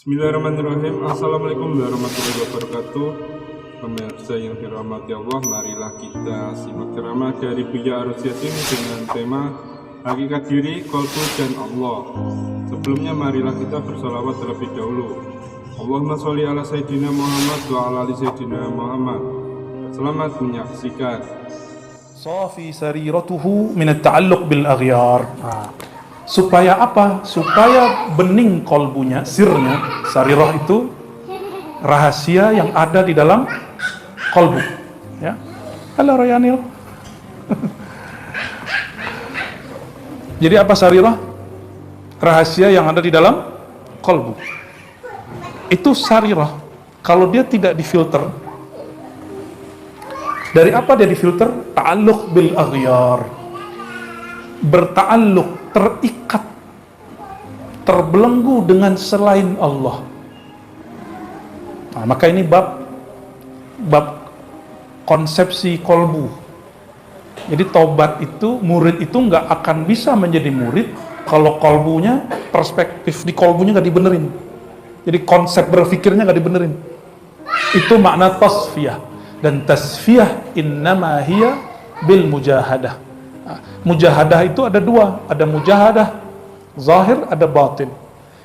Bismillahirrahmanirrahim. Assalamualaikum warahmatullahi wabarakatuh. Pemirsa yang dirahmati Allah, marilah kita simak ceramah dari Buya Arus Yasin dengan tema Hakikat Diri, Qalbu dan Allah. Sebelumnya marilah kita bersalawat terlebih dahulu. Allahumma sholli ala Sayyidina Muhammad wa ala ali Sayyidina Muhammad. Selamat menyaksikan. Safi sariratuhu min at-ta'alluq bil aghyar. Supaya apa? Supaya bening kolbunya, sirnya. Sarirah itu rahasia yang ada di dalam kolbu. Ya. Halo Royanil. Jadi apa sarirah? Rahasia yang ada di dalam kolbu. Itu sarirah. Kalau dia tidak difilter, dari apa dia difilter? Ta'alluq bil aghyar. Berta'alluq, terikat, terbelenggu dengan selain Allah. Nah, maka ini bab konsepsi kolbu. Jadi tobat itu, murid itu nggak akan bisa menjadi murid kalau kolbunya, perspektif di kolbunya nggak dibenerin. Jadi konsep berpikirnya nggak dibenerin. Itu makna tasfiyah. Dan tasfiyah innama hiya bil mujahadah. Mujahadah itu ada dua, ada mujahadah zahir, ada batin.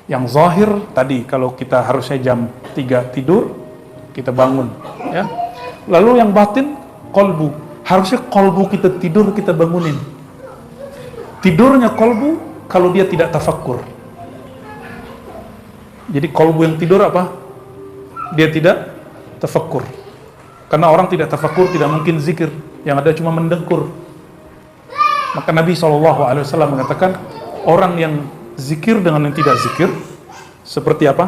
Yang zahir tadi, kalau kita harusnya jam 3 tidur, kita bangun, ya. Lalu yang batin, kolbu. Harusnya kolbu kita tidur, kita bangunin. Tidurnya kolbu kalau dia tidak tafakkur. Jadi kolbu yang tidur apa? Dia tidak tafakkur. Karena orang tidak tafakkur tidak mungkin zikir, yang ada cuma mendengkur. Maka Nabi SAW mengatakan, orang yang zikir dengan yang tidak zikir seperti apa?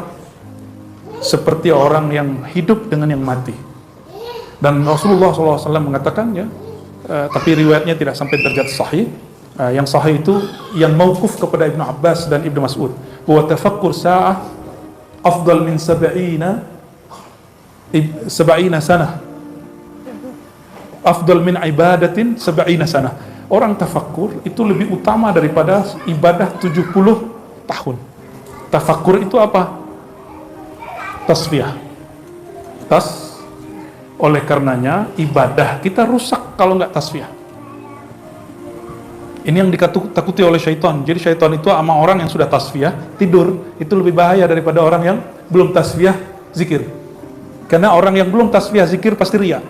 Seperti orang yang hidup dengan yang mati. Dan Rasulullah SAW mengatakan, ya, tapi riwayatnya tidak sampai derajat sahih. Yang sahih itu yang mauquf kepada Ibnu Abbas dan Ibnu Mas'ud. Wa tafakkur sa'ah afdal min sab'ina sanah. Afdal min ibadatin sab'ina sanah. Orang tafakkur itu lebih utama daripada ibadah 70 tahun. Tafakkur itu apa? Tasfiyah. Oleh karenanya ibadah kita rusak kalau nggak tasfiyah. Ini yang ditakuti oleh syaitan. Jadi syaitan itu sama orang yang sudah tasfiyah tidur itu lebih bahaya daripada orang yang belum tasfiyah zikir. Karena orang yang belum tasfiyah zikir pasti riya.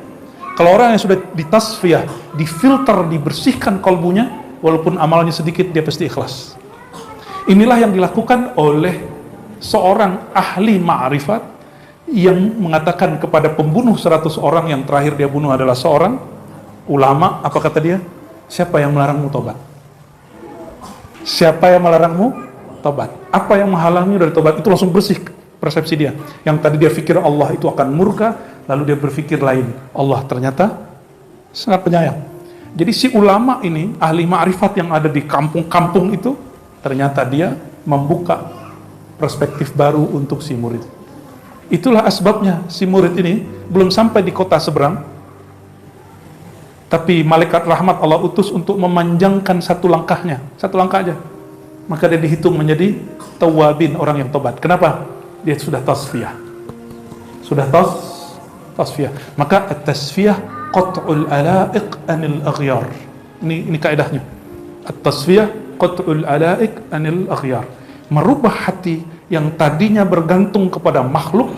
Kalau orang yang sudah ditasfiyah, difilter, dibersihkan kolbunya, walaupun amalnya sedikit, dia pasti ikhlas. Inilah yang dilakukan oleh seorang ahli ma'rifat yang mengatakan kepada pembunuh 100 orang yang terakhir dia bunuh adalah seorang ulama. Apa kata dia? Siapa yang melarangmu tobat? Siapa yang melarangmu tobat? Apa yang menghalangi dari tobat? Itu langsung bersih persepsi dia. Yang tadi dia pikir Allah itu akan murka, lalu dia berpikir lain. Allah ternyata sangat penyayang. Jadi si ulama ini, ahli ma'rifat yang ada di kampung-kampung itu, ternyata dia membuka perspektif baru untuk si murid. Itulah asbabnya si murid ini belum sampai di kota seberang, tapi malaikat rahmat Allah utus untuk memanjangkan satu langkahnya, satu langkah aja. Maka dia dihitung menjadi tawabin, orang yang tobat. Kenapa? Dia sudah tasfiyah. Sudah tasfiyah. Maka at-tasfiyah qat'ul ala'iq anil aghyar. Ini kaidahnya. At-tasfiyah qat'ul ala'iq anil aghyar. Merubah hati yang tadinya bergantung kepada makhluk,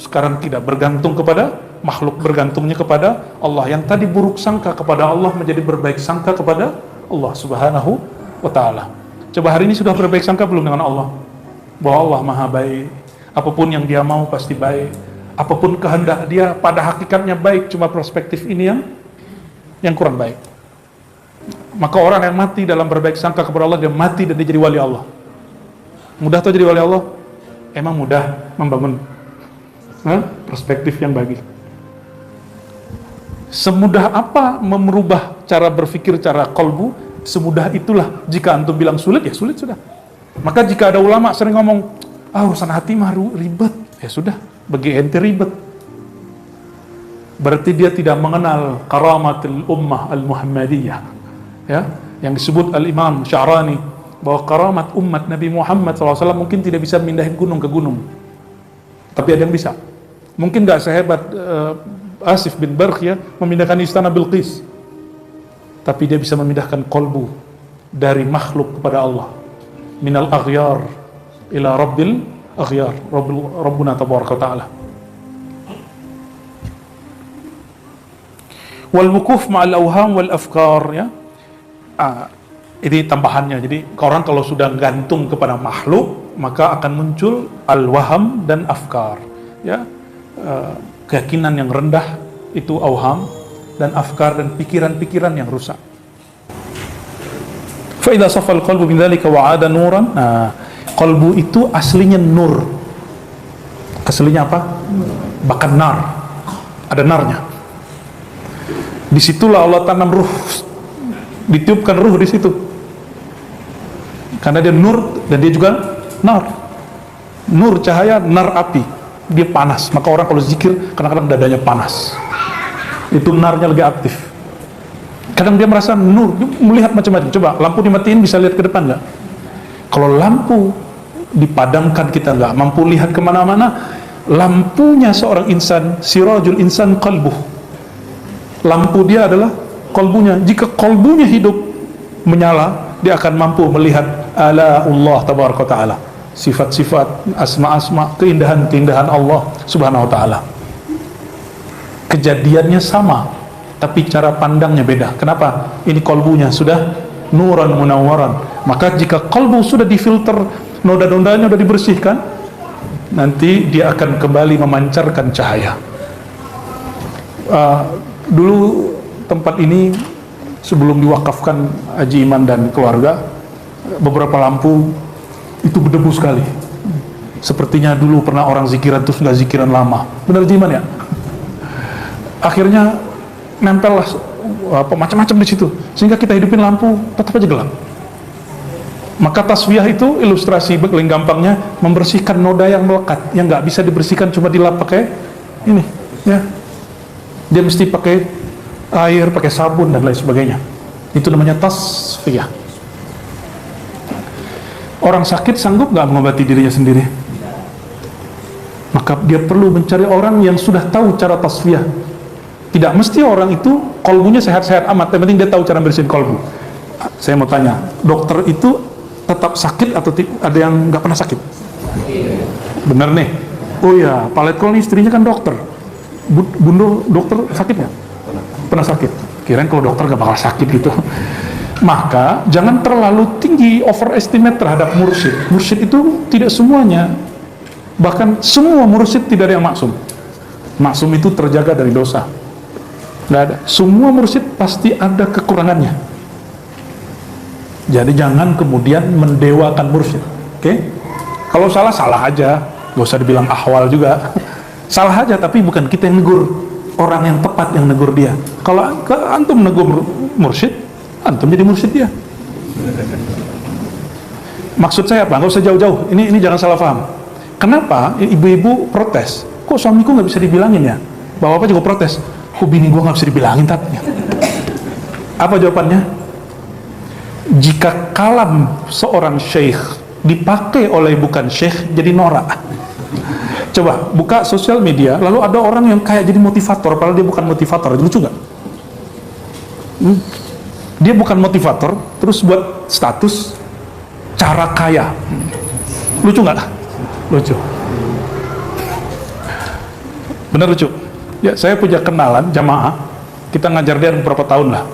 sekarang tidak bergantung kepada makhluk, bergantungnya kepada Allah. Yang tadi buruk sangka kepada Allah menjadi berbaik sangka kepada Allah Subhanahu wa ta'ala. Coba hari ini sudah berbaik sangka belum dengan Allah? Bahwa Allah Maha baik. Apapun yang dia mau pasti baik. Apapun kehendak dia pada hakikatnya baik. Cuma perspektif ini yang kurang baik. Maka orang yang mati dalam berbaik sangka kepada Allah, dia mati dan dia jadi wali Allah. Mudah tuh jadi wali Allah? Emang mudah membangun perspektif yang baik. Semudah apa merubah cara berpikir, cara kolbu? Semudah itulah. Jika antum bilang sulit, ya sulit sudah. Maka jika ada ulama sering ngomong, urusan hati mah ribet, ya sudah, bagi ente ribet. Berarti dia tidak mengenal karamatul ummah al-Muhammadiyah, ya, yang disebut al-Imam Sya'rani bahwa karamat umat Nabi Muhammad SAW mungkin tidak bisa mindahin gunung ke gunung, Tapi ada yang bisa. Mungkin nggak sehebat Asif bin Barq ya, memindahkan istana Bilqis. Tapi dia bisa memindahkan kolbu dari makhluk kepada Allah. Minal aghyar ila rabbil aghyar, Rabbuna tabaraka wa ta'ala. Wal wukuf ma'al awham wal afkar ya. Ini tambahannya. Jadi orang kalau sudah gantung kepada makhluk, maka akan muncul al-waham dan afkar ya. Keyakinan yang rendah itu awham, dan afkar dan pikiran-pikiran yang rusak. Fa idza safa al-qalbu min dzalika wa 'ada nuran. Nah, qalbu itu aslinya nur. Aslinya apa? Bahkan nar. Ada narnya. Disitulah Allah tanam ruh, ditiupkan ruh di situ. Karena dia nur dan dia juga nar. Nur cahaya, nar api. Dia panas. Maka orang kalau zikir kadang-kadang dadanya panas. Itu narnya lagi aktif. Kadang dia merasa nur, dia melihat macam-macam. Coba lampu dimatiin bisa lihat ke depan nggak? Kalau lampu dipadamkan kita nggak mampu lihat kemana-mana. Lampunya seorang insan, sirajul insan qalbuh. Lampu dia adalah kolbunya. Jika kolbunya hidup menyala, dia akan mampu melihat ala Allah tabaraka wa ta'ala, sifat-sifat, asma-asma, keindahan-keindahan Allah subhanahu wa ta'ala. Kejadiannya sama, tapi cara pandangnya beda. Kenapa? Ini kolbunya sudah nuran munawwaran. Maka jika kolbu sudah difilter, noda-nodanya sudah dibersihkan, nanti dia akan kembali memancarkan cahaya. Dulu tempat ini sebelum diwakafkan Haji Iman dan keluarga, beberapa lampu itu berdebu sekali. Sepertinya dulu pernah orang zikiran terus nggak zikiran lama. Benar Haji Iman ya? Akhirnya nempel lah macam-macam di situ, sehingga kita hidupin lampu tetap aja gelap. Maka taswiyah itu ilustrasi paling gampangnya membersihkan noda yang melekat, yang nggak bisa dibersihkan cuma dilap pakai ini ya. Dia mesti pakai air, pakai sabun dan lain sebagainya. Itu namanya tasfiyah. Orang sakit sanggup nggak mengobati dirinya sendiri? Maka dia perlu mencari orang yang sudah tahu cara tasfiyah. Tidak mesti orang itu kolbunya sehat-sehat amat, yang penting dia tahu cara bersihin kolbu. Saya mau tanya, dokter itu tetap sakit atau ada yang nggak pernah sakit? Bener nih. Oh ya, Pak Letkol ini istrinya kan dokter. Bunda dokter sakit nggak? Pernah sakit. Kirain kalau dokter gak bakal sakit gitu. Maka jangan terlalu tinggi overestimate terhadap mursyid. Mursyid itu tidak semuanya, bahkan semua mursyid tidak ada yang maksum. Maksum itu terjaga dari dosa. Nggak ada. Semua mursyid pasti ada kekurangannya. Jadi jangan kemudian mendewakan mursyid. Oke? Kalau salah, salah aja. Gak usah dibilang ahwal juga. Salah aja, tapi bukan kita yang negur. Orang yang tepat yang negur dia. Kalau antum negur mursyid, antum jadi mursyid dia. Maksud saya apa? Nggak usah jauh-jauh. Ini jangan salah paham. Kenapa ibu-ibu protes? Kok suamiku nggak bisa dibilangin ya? Bapak juga protes. Kok bini gua nggak bisa dibilangin tatnya? Apa jawabannya? Jika kalam seorang syekh dipakai oleh bukan syekh, jadi norak. Coba buka sosial media, lalu ada orang yang kayak jadi motivator, padahal dia bukan motivator. Lucu nggak? Dia bukan motivator, terus buat status cara kaya. Lucu nggak? Lucu. Bener lucu. Ya, saya punya kenalan jamaah, kita ngajar dia beberapa tahun lah.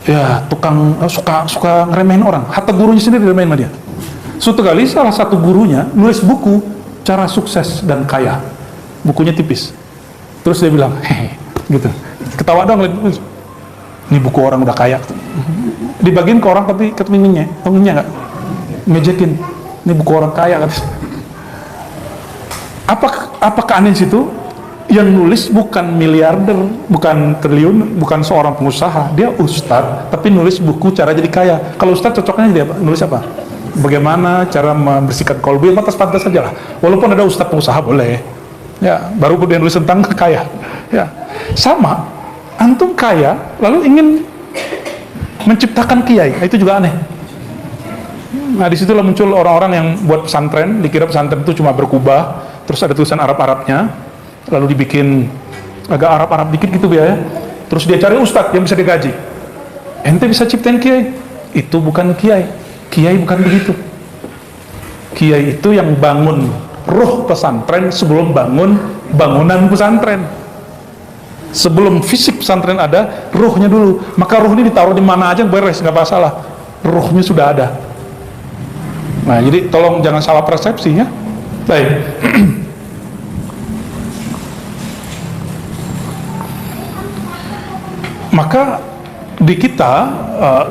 Ya, tukang suka ngeremehin orang. Hatta gurunya sendiri diremehin sama dia. Suatu kali salah satu gurunya nulis buku cara sukses dan kaya. Bukunya tipis. Terus dia bilang, hehe, gitu. Ketawa dong, ini buku orang udah kaya. Dibagiin ke orang tapi ketemunya nggak? Ngejekin, ini buku orang kaya. Apa keanehan situ? Yang nulis bukan miliarder, bukan triliun, bukan seorang pengusaha. Dia ustadz, tapi nulis buku cara jadi kaya. Kalau ustadz cocoknya jadi apa? Nulis apa? Bagaimana cara membersihkan kolbu? Pantas-pantas saja lah. Walaupun ada ustadz pengusaha boleh. Ya, baru kemudian nulis tentang kaya. Ya, sama. Antum kaya, lalu ingin menciptakan kiai. Itu juga aneh. Nah, disitulah muncul orang-orang yang buat pesantren, dikira pesantren itu cuma berkubah, terus ada tulisan Arab-Arabnya, lalu dibikin agak Arab-Arab dikit gitu ya, terus dia cari ustadz yang bisa digaji. Ente bisa ciptain kiai? Itu bukan kiai. Kiai bukan begitu. Kiai itu yang bangun ruh pesantren sebelum bangun bangunan pesantren. Sebelum fisik pesantren ada, ruhnya dulu. Maka ruh ini ditaruh di mana aja beres, nggak masalah. Ruhnya sudah ada. Nah, jadi tolong jangan salah persepsi ya. Baik. Maka di kita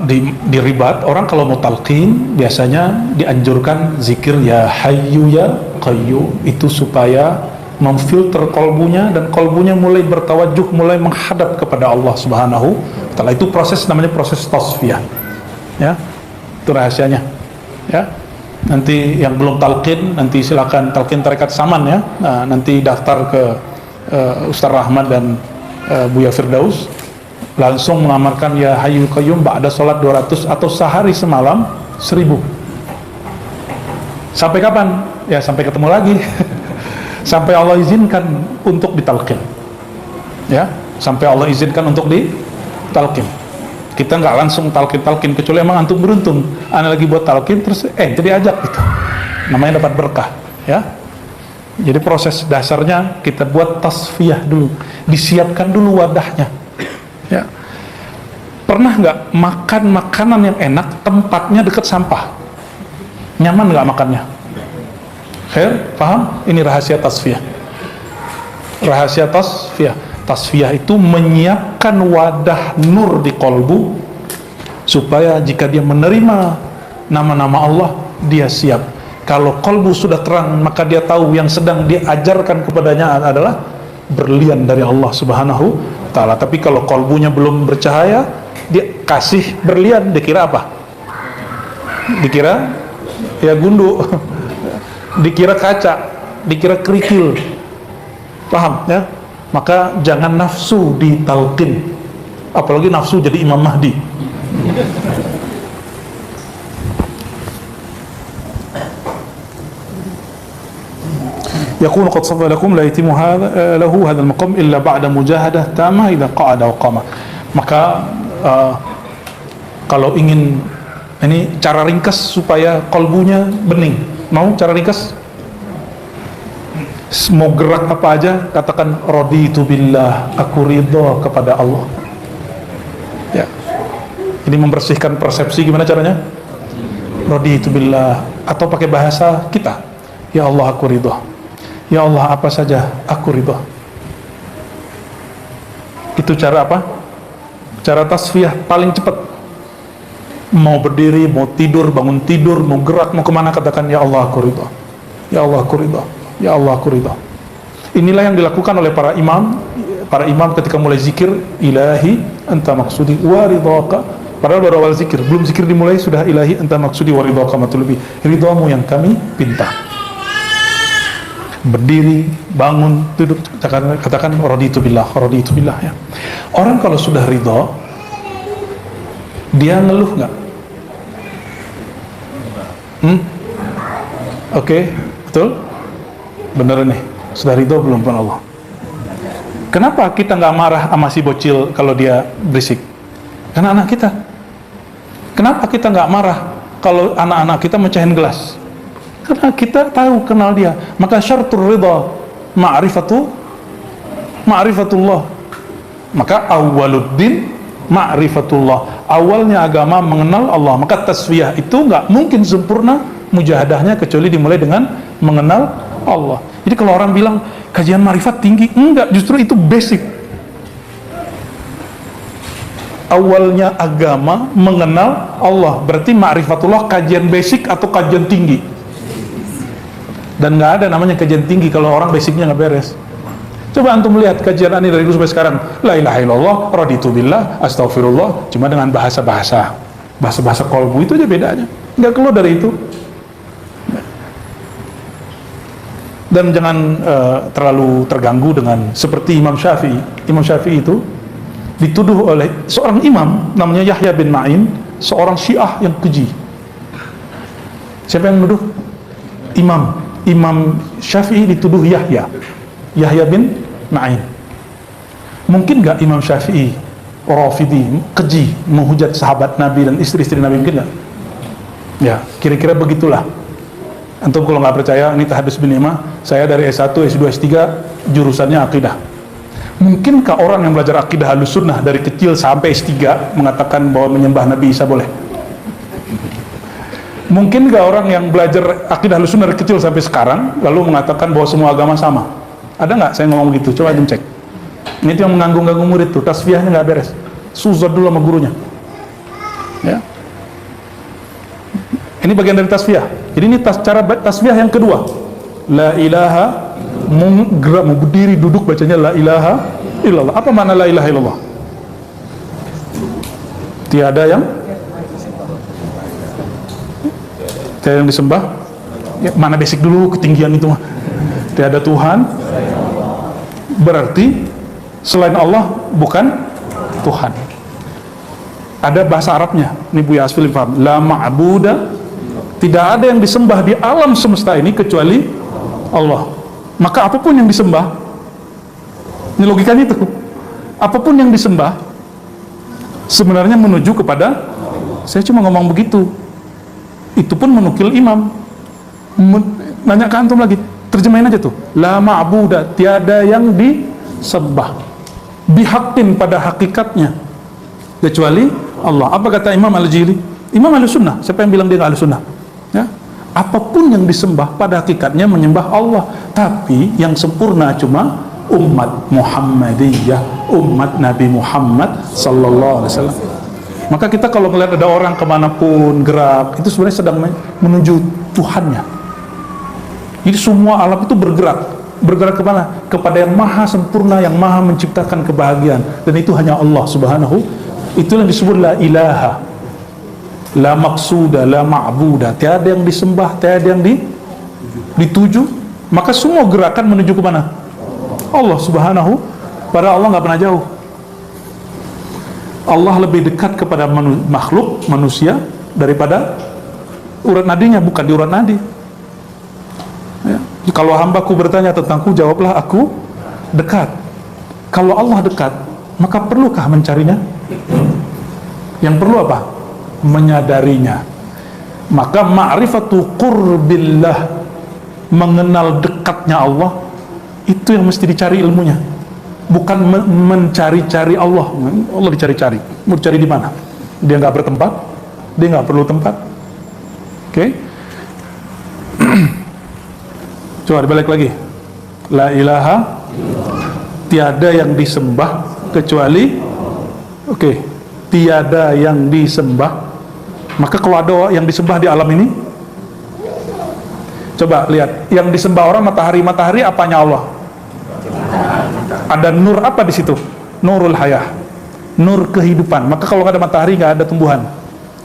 di ribat orang kalau mau talqin biasanya dianjurkan zikir ya hayyu ya qayyum, itu supaya memfilter kolbunya dan kolbunya mulai bertawajuh, mulai menghadap kepada Allah Subhanahu wa taala. Itu proses namanya proses tasfiyah. Ya. Itu rahasianya. Ya. Nanti yang belum talqin nanti silakan talqin tarekat Saman ya. Nah, nanti daftar ke Ustaz Rahmat dan Buya Firdaus. Langsung mengamalkan ya hayyul qayyum ba'da salat 200 atau sehari semalam 1000. Sampai kapan? Ya sampai ketemu lagi. Sampai Allah izinkan untuk ditalqin. Ya, sampai Allah izinkan untuk ditalqin. Kita nggak langsung talqin kecuali emang antum beruntung. Ana lagi buat talqin terus jadi ajak gitu. Namanya dapat berkah, ya. Jadi proses dasarnya kita buat tasfiyah dulu. Disiapkan dulu wadahnya. Ya. Pernah nggak makan makanan yang enak tempatnya dekat sampah? Nyaman nggak makannya? Khair, paham? Ini rahasia tasfiyah. Rahasia tasfiyah. Tasfiyah itu menyiapkan wadah nur di kolbu supaya jika dia menerima nama-nama Allah, dia siap. Kalau kolbu sudah terang, maka dia tahu yang sedang dia ajarkan kepadanya adalah berlian dari Allah Subhanahu wa taala. Tapi kalau kolbunya belum bercahaya, dia kasih berlian, dikira apa? Dikira ya gundu, dikira kaca, dikira kerikil. Paham ya? Maka jangan nafsu ditalqin, apalagi nafsu jadi Imam Mahdi. يقول قد صفى لكم لا يتم له هذا المقام إلا بعد مجاهدة تامة إذا قعد وقام. Maka kalau ingin ini cara ringkas supaya kolbunya bening, mau cara ringkas? Mau gerak apa aja katakan raditu billah, aku ridho kepada Allah. Ya, ini membersihkan persepsi. Gimana caranya? Raditu billah, atau pakai bahasa kita, ya Allah aku ridho. Ya Allah apa saja aku ridho. Itu cara apa? Cara tasfiyah paling cepat. Mau berdiri, mau tidur, bangun tidur, mau gerak, mau kemana, katakan ya Allah aku ridho. Ya Allah aku ridho. Ya Allah aku ridho. Inilah yang dilakukan oleh para imam. Para imam ketika mulai zikir, ilahi anta maksudi wa ridhaka. Padahal baru awal zikir, belum zikir dimulai sudah ilahi anta maksudi wa ridhaka matlubi. Ridhamu yang kami pinta. Berdiri, bangun, duduk, katakan raditu billah ya. Orang kalau sudah ridho, dia ngeluh nggak? Oke, betul? Bener nih, sudah ridho belum pun Allah? Kenapa kita nggak marah sama si bocil kalau dia berisik? Karena anak kita. Kenapa kita nggak marah kalau anak-anak kita mecahin gelas? Karena kita tahu, kenal dia. Maka syaratul ridha ma'rifatullah. Maka awwaluddin ma'rifatullah. Awalnya agama mengenal Allah. Maka tasfiyah itu nggak mungkin sempurna mujahadahnya kecuali dimulai dengan mengenal Allah. Jadi kalau orang bilang kajian ma'rifat tinggi, enggak, justru itu basic. Awalnya agama mengenal Allah, berarti ma'rifatullah kajian basic atau kajian tinggi. Dan nggak ada namanya kajian tinggi kalau orang basicnya nggak beres. Coba antum lihat kajian ini dari dulu sampai sekarang, la ilaha illallah, raditu billah, astaghfirullah, cuma dengan bahasa kolbu itu aja bedanya, nggak keluar dari itu. Dan jangan terlalu terganggu dengan seperti Imam Syafi'i. Imam Syafi'i itu dituduh oleh seorang imam namanya Yahya bin Ma'in, seorang Syiah yang keji. Siapa yang menuduh? Imam Syafi'i dituduh Yahya bin Ma'in. Mungkin nggak Imam Syafi'i Rafidhi keji menghujat sahabat Nabi dan istri-istri Nabi, mungkin nggak? Ya, kira-kira begitulah. Antum kalau nggak percaya, ini Tahadus bin Imam, saya dari S1, S2, S3 jurusannya akidah. Mungkinkah orang yang belajar akidah Ahlussunnah dari kecil sampai S3 mengatakan bahwa menyembah Nabi Isa boleh? Mungkin nggak orang yang belajar akidah Ahlussunnah dari kecil sampai sekarang lalu mengatakan bahwa semua agama sama? Ada nggak saya ngomong begitu? Coba antum cek. Ini tuh yang mengganggu-ganggu murid tuh, tasfiyahnya nggak beres. Suzon dulu sama gurunya. Ya. Ini bagian dari tasfiyah. Jadi ini cara tasfiyah yang kedua. La ilaha, mau berdiri duduk bacanya la ilaha illallah. Apa makna la ilaha illallah? Tiada yang disembah. Ya, mana basic dulu, ketinggian itu mah. Tiada Tuhan, berarti selain Allah bukan Tuhan. Ada bahasa Arabnya, ini Buya Asfil paham. La ma'buda, tidak ada yang disembah di alam semesta ini kecuali Allah. Maka apapun yang disembah, ini logikanya itu, apapun yang disembah sebenarnya menuju kepada, saya cuma ngomong begitu, itu pun menukil imam. Nanya ke antum lagi, terjemahin aja tuh, la ma'buda, tiada yang disembah bihaqqin, pada hakikatnya, kecuali Allah. Apa kata Imam Al-Jili? Imam Ahlussunnah. Siapa yang bilang dia nggak Ahlussunnah? Ya, apapun yang disembah pada hakikatnya menyembah Allah, tapi yang sempurna cuma umat Muhammadiyah, umat Nabi Muhammad sallallahu alaihi wasallam. Maka kita kalau melihat ada orang kemanapun gerak, itu sebenarnya sedang menuju Tuhannya. Jadi semua alam itu bergerak kemana? Kepada yang maha sempurna, yang maha menciptakan kebahagiaan, dan itu hanya Allah subhanahu. Itulah yang disebut la ilaha, la maqsuda, la ma'buda, tiada yang disembah, tiada yang dituju. Maka semua gerakan menuju ke mana? Allah subhanahu. Padahal Allah nggak pernah jauh. Allah lebih dekat kepada makhluk manusia daripada urat nadinya, bukan di urat nadi. Ya. Kalau hambaku bertanya tentangku, jawablah aku dekat. Kalau Allah dekat, maka perlukah mencarinya? Yang perlu apa? Menyadarinya. Maka ma'rifatu qurbillah, mengenal dekatnya Allah, itu yang mesti dicari ilmunya, bukan mencari-cari Allah. Allah dicari-cari, mau dicari di mana? Dia nggak bertempat, dia nggak perlu tempat. Oke? Coba dibalik lagi. La ilaha, tiada yang disembah kecuali, tiada yang disembah. Maka kalau ada yang disembah di alam ini, coba lihat, yang disembah orang matahari, apanya Allah? Ada nur apa di situ? Nurul hayah, nur kehidupan. Maka kalau nggak ada matahari, nggak ada tumbuhan.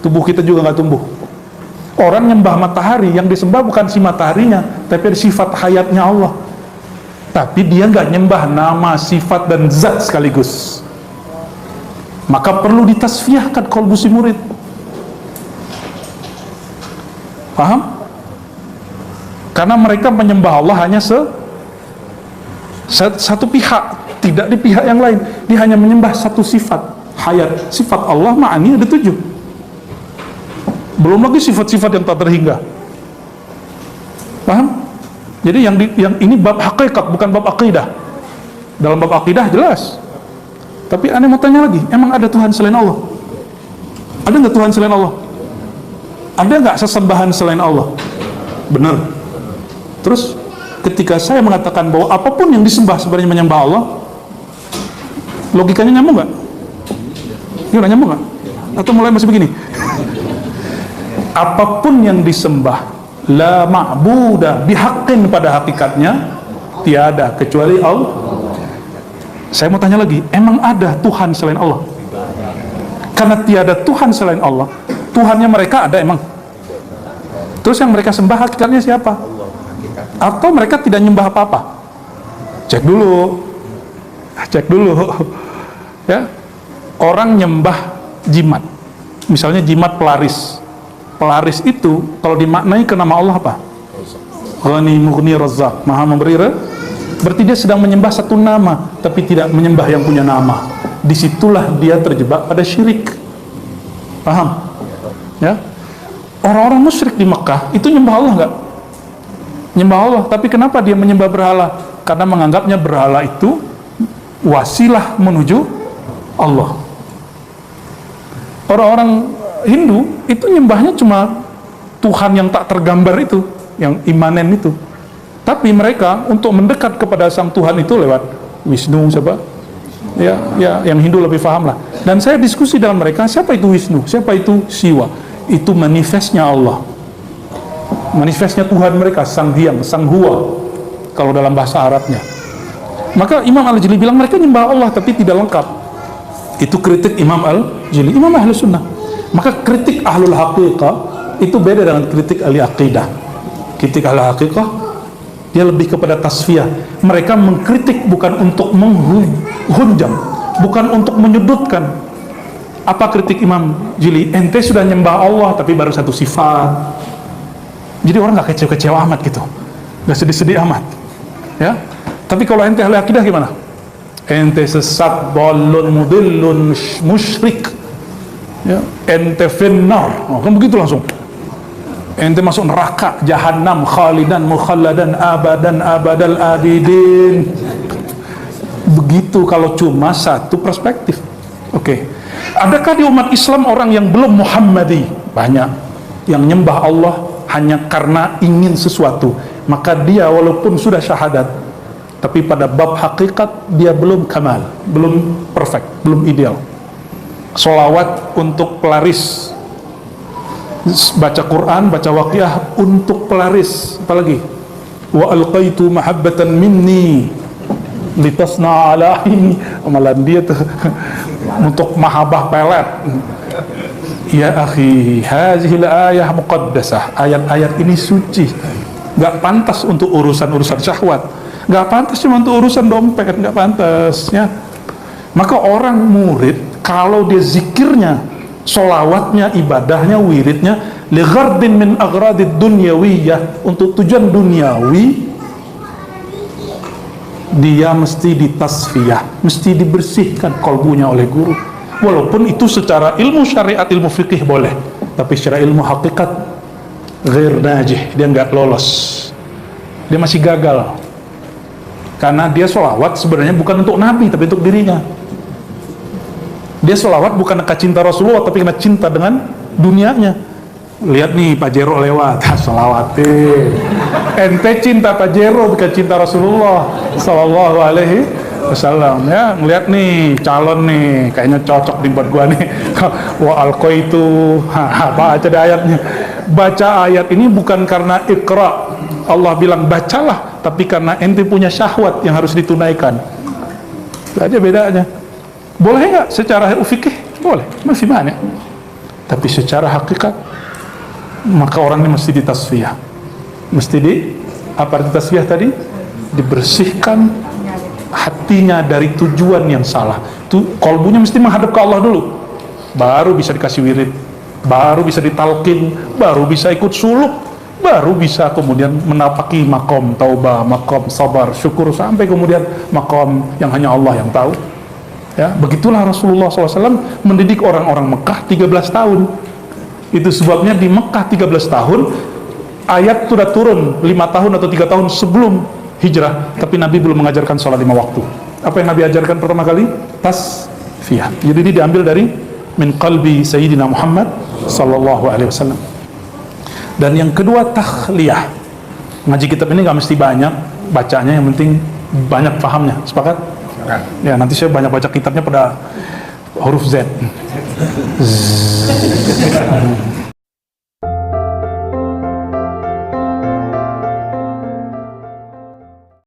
Tubuh kita juga nggak tumbuh. Orang nyembah matahari, yang disembah bukan si mataharinya, tapi sifat hayatnya Allah. Tapi dia nggak nyembah nama, sifat, dan zat sekaligus. Maka perlu ditasfiyahkan qalbu si murid. Paham? Karena mereka menyembah Allah hanya satu pihak, tidak di pihak yang lain. Dia hanya menyembah satu sifat hayat. Sifat Allah ma'ani ada 7, belum lagi sifat-sifat yang tak terhingga. Paham? Jadi yang ini bab hakikat, bukan bab akidah. Dalam bab akidah jelas. Tapi aneh mau tanya lagi, emang ada Tuhan selain Allah? Ada nggak Tuhan selain Allah? Ada nggak sesembahan selain Allah? Benar. Terus ketika saya mengatakan bahwa apapun yang disembah sebenarnya menyembah Allah, logikanya nyambung nggak? Gimana, nyambung nggak? Atau mulai masih begini? Apapun yang disembah, la ma'buda bihaqqin, pada hakikatnya tiada kecuali Allah. Saya mau tanya lagi, emang ada Tuhan selain Allah? Karena tiada Tuhan selain Allah, Tuhannya mereka ada emang? Terus yang mereka sembah hakikatnya siapa? Atau mereka tidak nyembah apa-apa? Cek dulu ya. Orang nyembah jimat, misalnya jimat pelaris itu kalau dimaknai ke nama Allah apa? Ghani, Mughni, Razzaq, Maha memberi. Berarti dia sedang menyembah satu nama, tapi tidak menyembah yang punya nama. Disitulah dia terjebak pada syirik. Paham? Ya. Orang-orang musyrik di Mekah itu nyembah Allah nggak? Nyembah Allah, tapi kenapa dia menyembah berhala? Karena menganggapnya berhala itu wasilah menuju Allah. Orang-orang Hindu itu nyembahnya cuma Tuhan yang tak tergambar itu, yang imanen itu. Tapi mereka untuk mendekat kepada sang Tuhan itu lewat Wisnu, siapa? Ya, yang Hindu lebih paham lah. Dan saya diskusi dengan mereka, siapa itu Wisnu? Siapa itu Siwa? Itu manifestnya Allah. Manifestnya Tuhan mereka, Sang Hyang, Sang Hua, kalau dalam bahasa Arabnya. Maka Imam Al-Jili bilang mereka nyembah Allah tapi tidak lengkap. Itu kritik Imam Al-Jili, Imam Ahli Sunnah. Maka kritik Ahlul Haqiqah itu beda dengan kritik ahli aqidah. Kritik ahli haqiqah dia lebih kepada tasfiyah. Mereka mengkritik bukan untuk menghunjam, bukan untuk menyudutkan. Apa kritik Imam Jili? Ente sudah nyembah Allah tapi baru satu sifat. Jadi orang nggak kecewa-kecewa amat gitu, nggak sedih-sedih amat, ya. Tapi kalau ente ahli akidah gimana? Ente sesat, dhalun, mudillun, musyrik, ya. Ente finnar, kan begitu langsung. Ente masuk neraka, jahannam, khalidan, mukhalladan, abadan, abadal abidin. Begitu kalau cuma satu perspektif. Oke. Adakah di umat Islam orang yang belum Muhammadi? Banyak. Yang nyembah Allah hanya karena ingin sesuatu. Maka dia walaupun sudah syahadat, tapi pada bab hakikat dia belum kamal, belum perfect, belum ideal. Sholawat untuk pelaris, baca Quran, baca waqiah untuk pelaris. Apalagi wa alqaitu mahabbatan minni litasna ala ini, amalan dia tuh untuk mahabbah pelet. Ya akhi, hazihil ayah muqaddasah, ayat-ayat ini suci, gak pantas untuk urusan-urusan syahwat, gak pantas cuma untuk urusan dompet, gak pantas, ya. Maka orang murid kalau dia zikirnya, sholawatnya, ibadahnya, wiridnya lighardin min aghradid dunyawiyah, untuk tujuan duniawi, dia mesti ditasfiyah, mesti dibersihkan kolbunya oleh guru. Walaupun itu secara ilmu syariat, ilmu fikih boleh, tapi secara ilmu hakikat ghair najih, dia nggak lolos, dia masih gagal. Karena dia sholawat sebenarnya bukan untuk Nabi, tapi untuk dirinya. Dia sholawat bukan karena cinta Rasulullah, tapi karena cinta dengan dunianya. Lihat nih Pak Jero lewat, sholawatin. Ente cinta Pak Jero bukan cinta Rasulullah Sallallahu Alaihi Wasallam, ya. Ngeliat nih calon nih, kayaknya cocok nih buat gua nih. Wa alqaitu, baca deh ayatnya. Baca ayat ini bukan karena ikra, Allah bilang bacalah, tapi karena ente punya syahwat yang harus ditunaikan. Itu aja bedanya. Boleh nggak secara fikih? Boleh, masih banyak. Tapi secara hakikat, maka orang ini mesti ditasfiyah. Mesti apa ditasfiyah tadi? Dibersihkan hatinya dari tujuan yang salah. Kolbunya mesti menghadap ke Allah dulu, baru bisa dikasih wirid, baru bisa ditalqin, baru bisa ikut suluk, baru bisa kemudian menapaki makom taubah, makom sabar, syukur, sampai kemudian makom yang hanya Allah yang tahu. Ya, begitulah Rasulullah SAW mendidik orang-orang Mekah 13 tahun. Itu sebabnya di Mekah 13 tahun ayat sudah turun 5 tahun atau 3 tahun sebelum hijrah, tapi Nabi belum mengajarkan sholat 5 waktu. Apa yang Nabi ajarkan pertama kali? Tasfiyah. Jadi ini diambil dari min qalbi Sayyidina Muhammad sallallahu alaihi wasallam. Dan yang kedua, takhliyah. Ngaji kitab ini gak mesti banyak bacanya, yang penting banyak pahamnya. Sepakat? Ya, nanti saya banyak baca kitabnya pada huruf Z.